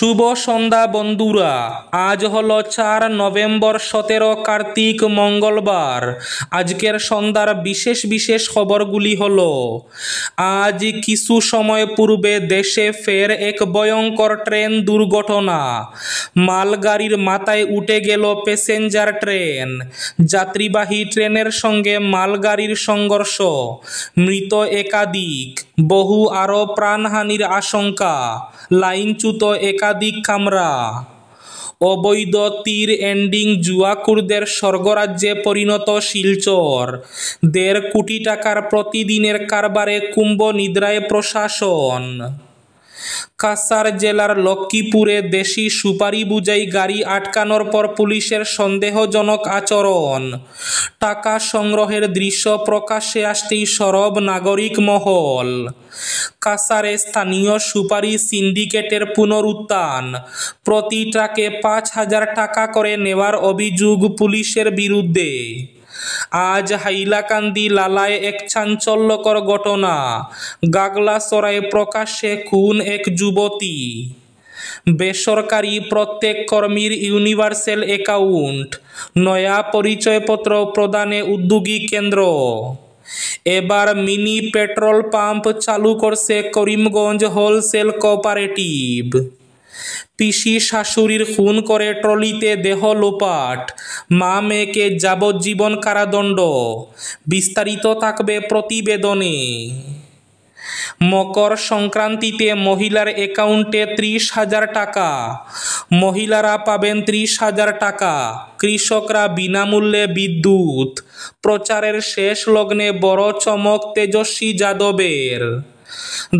শুভ সন্ধ্যা বন্ধুরা, আজ হলো 4 নভেম্বর 17 কার্তিক মঙ্গলবার। আজকের সন্ধ্যার বিশেষ বিশেষ খবরগুলি হলো, আজ কিছু সময় পূর্বে দেশে ফের এক ভয়ঙ্কর ট্রেন দুর্ঘটনা। মালগাড়ির মাথায় উঠে গেল প্যাসেঞ্জার ট্রেন। যাত্রীবাহী ট্রেনের সঙ্গে মালগাড়ির সংঘর্ষ, মৃত একাধিক, বহু আরও প্রাণহানির আশঙ্কা, লাইনচ্যুত একাধিক কামরা। অবৈধ তীর এন্ডিং জুয়াকুরদের স্বর্গরাজ্যে পরিণত শিলচর। 1.5 কোটি টাকার প্রতিদিনের কারবারে কুম্ভ নিদ্রায় প্রশাসন। কাছাড় জেলার লক্ষ্মীপুরে দেশি সুপারি বোঝাই গাড়ি আটকানোর পর পুলিশের সন্দেহজনক আচরণ। টাকা সংগ্রহের দৃশ্য প্রকাশ্যে আসতেই সরব নাগরিক মহল। কাছাড়ে স্থানীয় সুপারি সিন্ডিকেটের পুনরুত্থান। প্রতি ট্রাকে 5,000 টাকা করে নেওয়ার অভিযোগ পুলিশের বিরুদ্ধে। আজ হাইলাকান্দি লালায় এক চাঞ্চল্যকর ঘটনা। গাগলাচড়ায় প্রকাশ্যে খুন এক যুবতী। বেসরকারি প্রত্যেক কর্মীর ইউনিভার্সাল অ্যাকাউন্ট, নয়া পরিচয়পত্র প্রদানে উদ্যোগী কেন্দ্র। এবার মিনি পেট্রোল পাম্প চালু করছে করিমগঞ্জ হোলসেল কোঅপারেটিভ। পিসি শাশুড়ির খুন করে ট্রলিতে দেহ লোপাট, মা মেয়েকে যাবজ্জীবন কারাদণ্ড। বিস্তারিত থাকবে প্রতিবেদনে। মকর সংক্রান্তিতে মহিলার অ্যাকাউন্টে 30,000 টাকা। মহিলারা পাবেন 30,000 টাকা। কৃষকরা বিনামূল্যে বিদ্যুৎ। প্রচারের শেষ লগ্নে বড় চমক তেজস্বী যাদবের।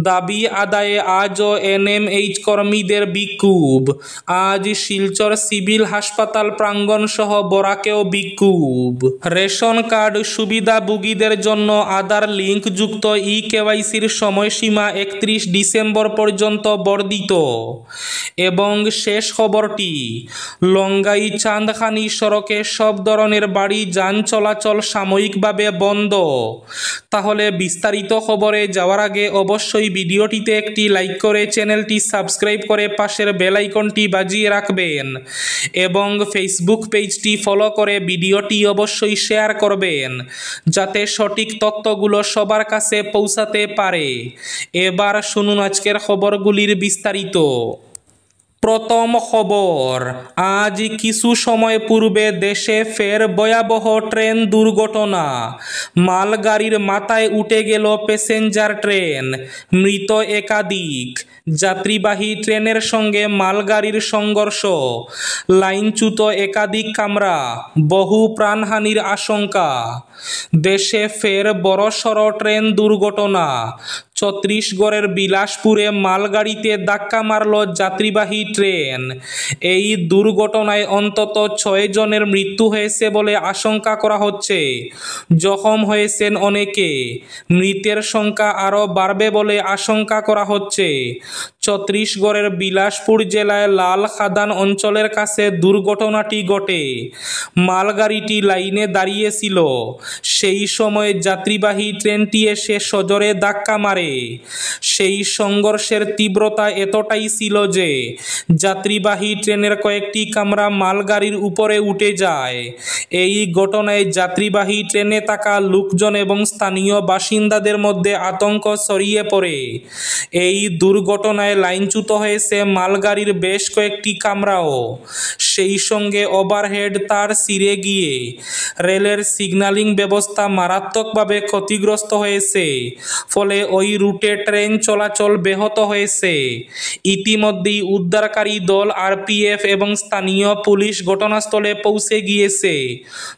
দাবি আদায়ে আজও এনএমএইচ কর্মীদের বিক্ষোভ। আজ শিলচর সিভিল হাসপাতাল প্রাঙ্গণ সহ বরাকেও বিক্ষোভ। রেশন কার্ড সুবিধাভোগীদের জন্য আধার লিঙ্ক যুক্ত ই-কেওয়াইসির সময়সীমা 31 ডিসেম্বর পর্যন্ত বর্ধিত। এবং শেষ খবরটি, লঙ্গাই চাঁদখানি সড়কে সব ধরনের বাড়ি যান চলাচল সাময়িকভাবে বন্ধ। তাহলে বিস্তারিত খবরে যাওয়ার আগে অবশ্যই ভিডিওটিতে একটি লাইক করে চ্যানেলটি সাবস্ক্রাইব করে পাশের বেল আইকনটি বাজিয়ে রাখবেন এবং ফেসবুক পেজটি ফলো করে ভিডিওটি অবশ্যই শেয়ার করবেন যাতে সঠিক তথ্যগুলো সবার কাছে পৌঁছাতে পারে। এবার শুনুন আজকের খবরগুলির বিস্তারিত। প্রথম খবর, আজ কিছু সময় পূর্বে দেশে ফের ভয়াবহ ট্রেন দুর্ঘটনা। মালগাড়ির মাথায় উঠে গেল প্যাসেঞ্জার ট্রেন, মৃত একাধিক। যাত্রীবাহী ট্রেনের সঙ্গে মালগাড়ির সংঘর্ষ, লাইনচ্যুত একাধিক কামরা, বহু প্রাণহানির আশঙ্কা। দেশে ফের বড়সড় ট্রেন দুর্ঘটনা। ছত্তিশগড়ের বিলাসপুরে মালগাড়িতে ধাক্কা মারল যাত্রীবাহী ট্রেন। এই দুর্ঘটনায় অন্তত 6 জনের মৃত্যু হয়েছে বলে আশঙ্কা করা হচ্ছে। জখম হয়েছেন অনেকে। মৃতের সংখ্যা আরও বাড়বে বলে আশঙ্কা করা হচ্ছে। ছত্তিশগড়ের বিলাসপুর জেলায় লাল খাদান অঞ্চলের কাছে দুর্ঘটনাটি ঘটে। মালগাড়িটি লাইনে দাঁড়িয়েছিল। সেই সময় যাত্রীবাহী ট্রেনটি এসে সজোরে ধাক্কা মারে। সেই সংঘর্ষের তীব্রতা এতটাই ছিল যে যাত্রীবাহী ট্রেনের কয়েকটি কামরা মালগাড়ির উপরে উঠে যায়। এই ঘটনায় যাত্রীবাহী ট্রেনে থাকা লোকজন এবং স্থানীয় বাসিন্দাদের মধ্যে আতঙ্ক ছড়িয়ে পড়ে। এই দুর্ঘটনায় লাইনচ্যুত হয়েছে মালগাড়ির বেশ কয়েকটি কামরাও। সেই সঙ্গে ওভারহেড তার ছিঁড়ে গিয়ে রেলের সিগন্যালিং ব্যবস্থা মারাত্মকভাবে ক্ষতিগ্রস্ত হয়েছে। ফলে ওই রুটে ট্রেন চলাচল ব্যাহত হয়েছে। ইতিমধ্যেই উদ্ধারকারী দল আরপিএফ এবং স্থানীয় পুলিশ ঘটনাস্থলে পৌঁছে গিয়েছে।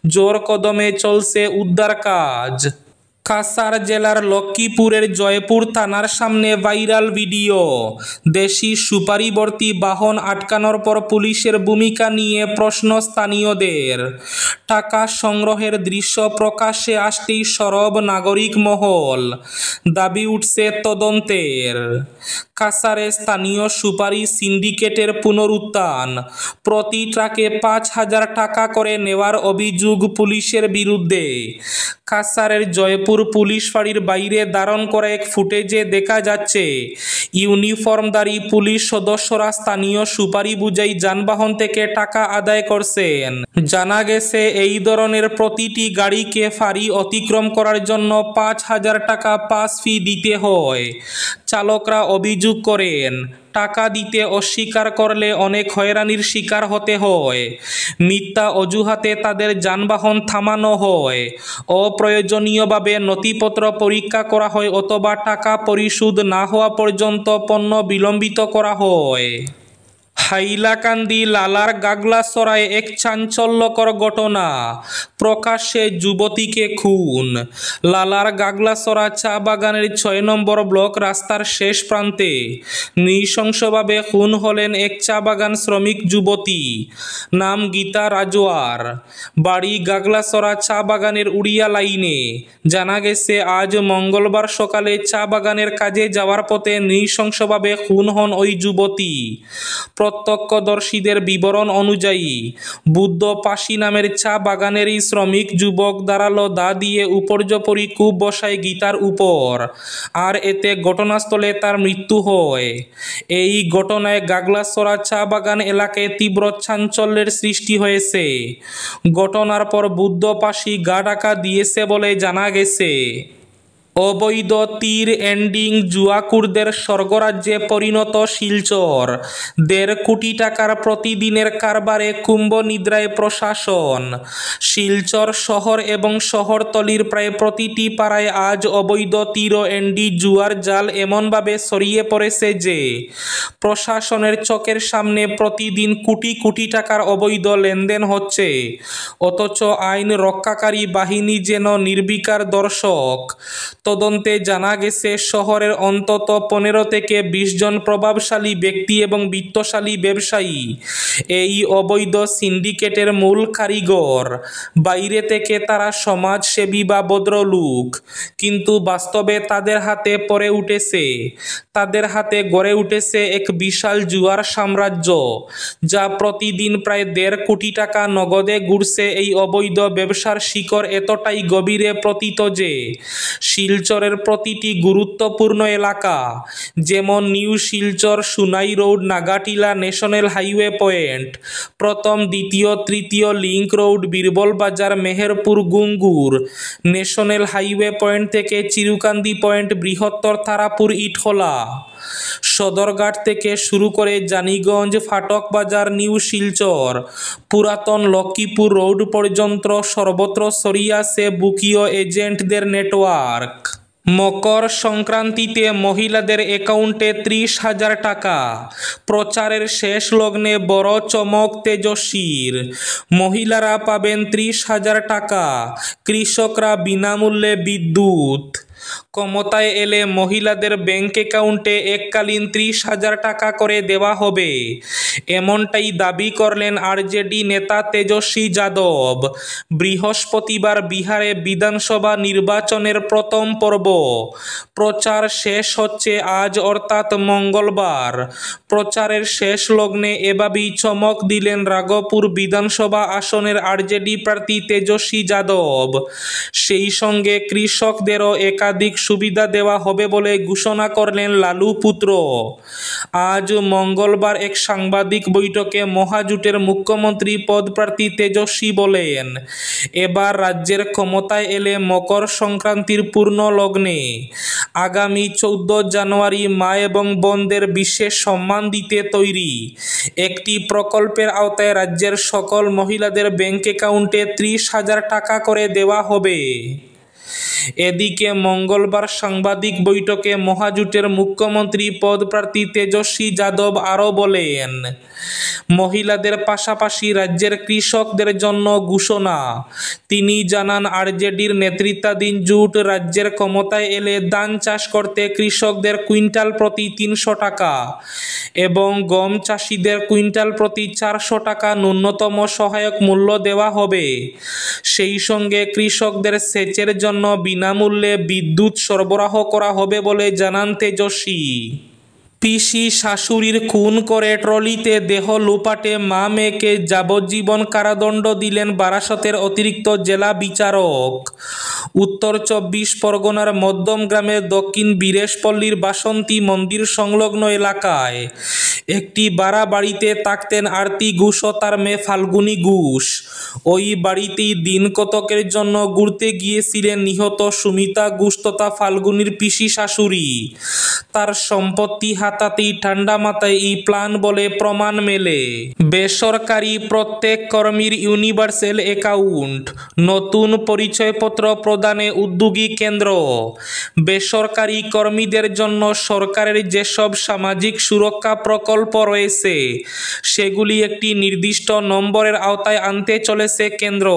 জোর কদমে চলছে উদ্ধার কাজ। কাছাড় জেলার লক্ষ্মীপুরের জয়পুর থানার সামনে ভাইরাল ভিডিও। দেশি সুপারি ভর্তি বাহন আটকানোর পর পুলিশের ভূমিকা নিয়ে প্রশ্ন স্থানীয়দের। টাকা সংগ্রহের দৃশ্য প্রকাশ্যে আসতেই সরব নাগরিক মহল। দাবি উঠছে তদন্তের। কাছাড়ে স্থানীয় সুপারি সিন্ডিকেটের পুনরুত্থান, প্রতি ট্রাকে 5,000 টাকা করে নেওয়ার অভিযোগ পুলিশের বিরুদ্ধে। কাছাড়ের জয়পুর পুলিশ ফাঁড়ির বাইরে ধারণ করা এক ফুটেজে দেখা যাচ্ছে ইউনিফর্মধারী পুলিশ সদস্যরা স্থানীয় সুপারি বোঝাই যানবাহন থেকে টাকা আদায় করছেন। জানা গেছে এই ধরনের প্রতিটি গাড়িকে ফাঁড়ি অতিক্রম করার জন্য 5,000 টাকা পাস ফি দিতে হয়। চালকরা অভিযোগ করেন, টাকা দিতে অস্বীকার করলে অনেক হয়রানির শিকার হতে হয়। মিথ্যা অজুহাতে তাদের যানবাহন থামানো হয়, অপ্রয়োজনীয়ভাবে নথিপত্র পরীক্ষা করা হয় অথবা টাকা পরিশোধ না হওয়া পর্যন্ত পণ্য বিলম্বিত করা হয়। হাইলাকান্দি লালার গাগলাছড়ায় এক চাঞ্চল্যকর ঘটনা, প্রকাশ্যে যুবতীকে খুন। লালার গাগলাছড়া চা বাগানের 6 নম্বর ব্লক রাস্তার শেষ প্রান্তে নৃশংসভাবে খুন হলেন এক চা বাগান শ্রমিক যুবতী, নাম গীতা রাজওয়ার, বাড়ি গাগলাছড়া চা বাগানের উড়িয়া লাইনে। জানা গেছে আজ মঙ্গলবার সকালে চা বাগানের কাজে যাওয়ার পথে নৃশংসভাবে খুন হন ওই যুবতী। প্রত্যক্ষদর্শীদের বিবরণ অনুযায়ী বুদ্ধ পাশি নামের চা বাগানেরই শ্রমিক যুবক ধারালো দা দিয়ে উপর্যুপরি কূপ বসায় গীতার উপর, আর এতে ঘটনাস্থলে তার মৃত্যু হয়। এই ঘটনায় গাগলাছড়া চা বাগান এলাকায় তীব্র চাঞ্চল্যের সৃষ্টি হয়েছে। ঘটনার পর বুদ্ধ পাশি গা ঢাকা দিয়েছে বলে জানা গেছে। অবৈধ তীর এন্ডিং জুয়াকুরদের স্বর্গরাজ্যে পরিণত শিলচর, 1.5 কোটি টাকার প্রতিদিনের কারবারে কুম্ভ নিদ্রায় প্রশাসন। শিলচর শহর এবং শহরতলির প্রায় প্রতিটি পাড়ায় আজ অবৈধ তীর ও এন্ডি জুয়ার জাল এমনভাবে ছড়িয়ে পড়েছে যে প্রশাসনের চোখের সামনে প্রতিদিন কোটি কোটি টাকার অবৈধ লেনদেন হচ্ছে, অথচ আইন রক্ষাকারী বাহিনী যেন নির্বিকার দর্শক। তদন্তে জানা গেছে শহরের অন্তত 15 থেকে 20 জন প্রভাবশালী ব্যক্তি এবং বিত্তশালী ব্যবসায়ী এই অবৈধ সিন্ডিকেটের মূল কারিগর। বাইরে থেকে তারা সমাজসেবী বা ভদ্রলোক, কিন্তু বাস্তবে তাদের হাতে গড়ে উঠেছে এক বিশাল জুয়ার সাম্রাজ্য, যা প্রতিদিন প্রায় 1.5 কোটি টাকা নগদে ঘুরছে। এই অবৈধ ব্যবসার শিকড় এতটাই গভীরে পতিত যে শিলচরের প্রতিটি গুরুত্বপূর্ণ এলাকা, যেমন new Silchar, Sunai road, Nagatila, national highway point, প্রথম, দ্বিতীয়, তৃতীয় link road, Birbal Bazar, Meherpur, Gungur, national highway point থেকে চিরুকান্দি পয়েন্ট, বৃহত্তর তারাপুর, ইটখোলা, সদরঘাট থেকে শুরু করে জানিগঞ্জ, ফাটক বাজার, নিউ শিলচর, পুরাতন লক্ষ্মীপুর রোড পর্যন্ত সর্বত্র ছড়িয়ে আছে বুকিও এজেন্টদের নেটওয়ার্ক। মকর সংক্রান্তিতে মহিলাদের অ্যাকাউন্টে 30,000 টাকা, প্রচারের শেষ লগ্নে বড় চমক তেজস্বীর। মহিলারা পাবেন 30,000 টাকা, কৃষকরা বিনামূল্যে বিদ্যুৎ। ক্ষমতায় এলে মহিলাদের ব্যাংক অ্যাকাউন্টে এককালীন 30,000 টাকা করে দেওয়া হবে, এমনটাই দাবি করলেন আরজেডি নেতা তেজস্বী যাদব। বৃহস্পতিবার বিহারে বিধানসভা নির্বাচনের প্রথম পর্ব প্রচার শেষ হচ্ছে আজ অর্থাৎ মঙ্গলবার। প্রচারের শেষ লগ্নে এভাবেই চমক দিলেন রাঘবপুর বিধানসভা আসনের আরজেডি প্রার্থী তেজস্বী যাদব। সেই সঙ্গে কৃষকদেরও একাধিক সুবিধা দেওয়া হবে বলে ঘোষণা করলেন লালু পুত্র। আজ মঙ্গলবার এক সাংবাদিক বৈঠকে মহাজোটের মুখ্যমন্ত্রী পদপ্রার্থী তেজস্বী বলেন, এবার রাজ্যের ক্ষমতায় এলে মকর সংক্রান্তির পূর্ণ লগ্নে আগামী 14 জানুয়ারি মা এবং বোনদের বিশেষ সম্মান দিতে তৈরি। একটি প্রকল্পের আওতায় রাজ্যের সকল মহিলাদের ব্যাংক অ্যাকাউন্টে 30,000 টাকা করে দেওয়া হবে। এদিকে মঙ্গলবার সাংবাদিক বৈঠকে মহাজোটের মুখ্যমন্ত্রী পদপ্রার্থী তেজস্বী যাদব আরও বলেন, মহিলাদের পাশাপাশি রাজ্যের কৃষকদের জন্য ঘোষণা। তিনি জানান, আরজেডির নেতৃত্বাধীন জোট রাজ্যের ক্ষমতায় এলে ধান চাষ করতে কৃষকদের কুইন্টাল প্রতি 300 টাকা এবং গম চাষিদের কুইন্টাল প্রতি 400 টাকা ন্যূনতম সহায়ক মূল্য দেওয়া হবে। সেই সঙ্গে কৃষকদের সেচের জন্য বিনামূল্যে বিদ্যুৎ সরবরাহ করা হবে বলে জানান তেজস্বী। পিসি শাশুড়ির খুন করে ট্রলিতে দেহ লোপাটে মা মেয়েকে যাবজ্জীবন কারাদণ্ড দিলেন বারাসতের অতিরিক্ত জেলা বিচারক। উত্তর ২৪ পরগনার মধ্যমগ্রামের দক্ষিণ বীরেশপল্লীর বাসন্তী মন্দির সংলগ্ন এলাকায় একটি ভাড়া বাড়িতে থাকতেন আরতি ঘোষ ও তার মেয়ে ফাল্গুনী ঘোষ। ওই বাড়িতেই দিন কতকের জন্য ঘুরতে গিয়েছিলেন নিহত সুমিতা ঘোষ তথা ফাল্গুনীর পিসি শাশুড়ি। তার সম্পত্তি হাতাতেই ঠান্ডা মাথায় এই প্ল্যান বলে প্রমাণ মেলে। বেসরকারি প্রত্যেক কর্মীর ইউনিভার্সাল অ্যাকাউন্ট, নতুন পরিচয়পত্র প্রদানে উদ্যোগী কেন্দ্র। বেসরকারি কর্মীদের জন্য সরকারের যেসব সামাজিক সুরক্ষা প্রকল্প রয়েছে সেগুলি একটি নির্দিষ্ট নম্বরের আওতায় আনতে চলেছে কেন্দ্র।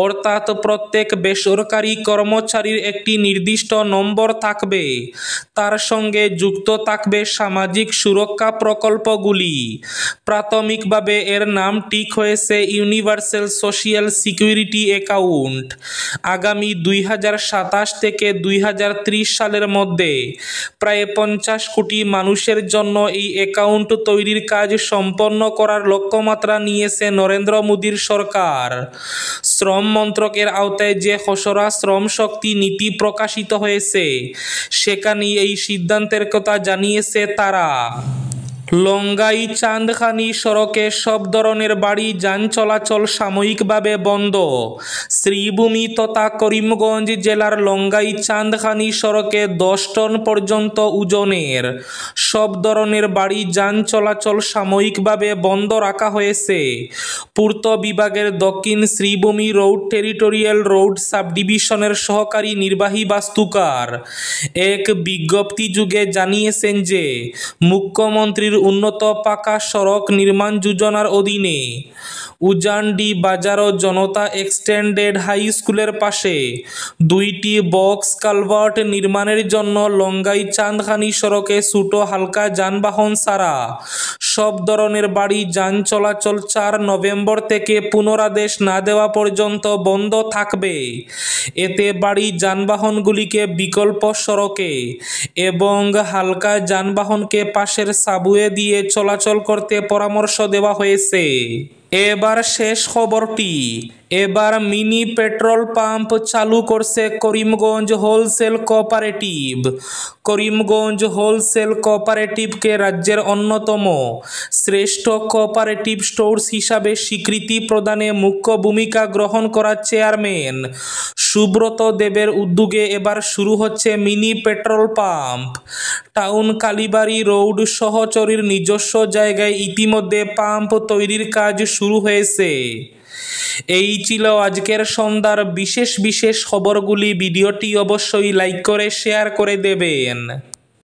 অর্থাৎ প্রত্যেক বেসরকারি কর্মচারীর একটি নির্দিষ্ট নম্বর থাকবে, তার সঙ্গে যুক্ত থাকবে সামাজিক সুরক্ষা প্রকল্পগুলি। প্রাথমিকভাবে এর নাম ঠিক হয়েছে ইউনিভার্সাল সোশিয়াল সিকিউরিটি অ্যাকাউন্ট। আগামী ২০২৭ থেকে ২০৩০ সালের মধ্যে প্রায় ৫০ কোটি মানুষের জন্য এই অ্যাকাউন্ট তৈরির কাজ সম্পন্ন করার লক্ষ্যমাত্রা নিয়েছে নরেন্দ্র মোদীর সরকার। শ্রম মন্ত্রকের আওতায় যে খসড়া শ্রম শক্তি নীতি প্রকাশিত হয়েছে সেখানে এই সিদ্ধান্তের কথা জানিয়েছে তারা। লঙ্গাই চাঁদখানি সড়কে সব ধরনের বাড়ি যান চলাচল সাময়িকভাবে বন্ধ। শ্রীভূমি তথা করিমগঞ্জ জেলার লঙ্গাই চাঁদখানি সড়কে ১০ টন পর্যন্ত ওজনের সব ধরনের বাড়ি যান চলাচল সাময়িকভাবে বন্ধ রাখা হয়েছে। পূর্ত বিভাগের দক্ষিণ শ্রীভূমি রোড টেরিটোরিয়াল রোড সাবডিভিশনের সহকারী নির্বাহী বাস্তুকার এক বিজ্ঞপ্তি যুগে জানিয়েছেন যে মুখ্যমন্ত্রীর উন্নত পাকা সড়ক নির্মাণ যোজনার অধীনে উজানডি বাজার ও জনতা এক্সটেন্ডেড হাই স্কুলের পাশে ২টি বক্স কালভার্ট নির্মাণের জন্য লঙ্গাই চাঁদখানি সড়কে ছোট হালকা যানবাহন ছাড়া সব ধরনের বাড়ি যান চলাচল ৪ নভেম্বর থেকে পুনরাদেশ না দেওয়া পর্যন্ত বন্ধ থাকবে। এতে বাড়ি যানবাহনগুলিকে বিকল্প সড়কে এবং হালকা যানবাহনকে পাশের সাবওয়ে দিয়ে চলাচল করতে পরামর্শ দেওয়া হয়েছে। এবার শেষ খবরটি। এবার মিনি পেট্রোল পাম্প চালু করছে Karimganj wholesale cooperative. Karimganj wholesale কোঅপারেটিভকে রাজ্যের অন্যতম শ্রেষ্ঠ কোঅপারেটিভ স্টোর্স হিসাবে স্বীকৃতি প্রদানে মুখ্য ভূমিকা গ্রহণ করা চেয়ারম্যান সুব্রত দেবের উদ্যোগে এবার শুরু হচ্ছে মিনি পেট্রোল পাম্প। টাউন কালীবাড়ি রোড সহচরীর নিজস্ব জায়গায় ইতিমধ্যে পাম্প তৈরির কাজ শুরু হয়েছে। এই ছিল আজকের সন্ধ্যার বিশেষ খবরগুলি। ভিডিওটি অবশ্যই লাইক করে শেয়ার করে দেবেন।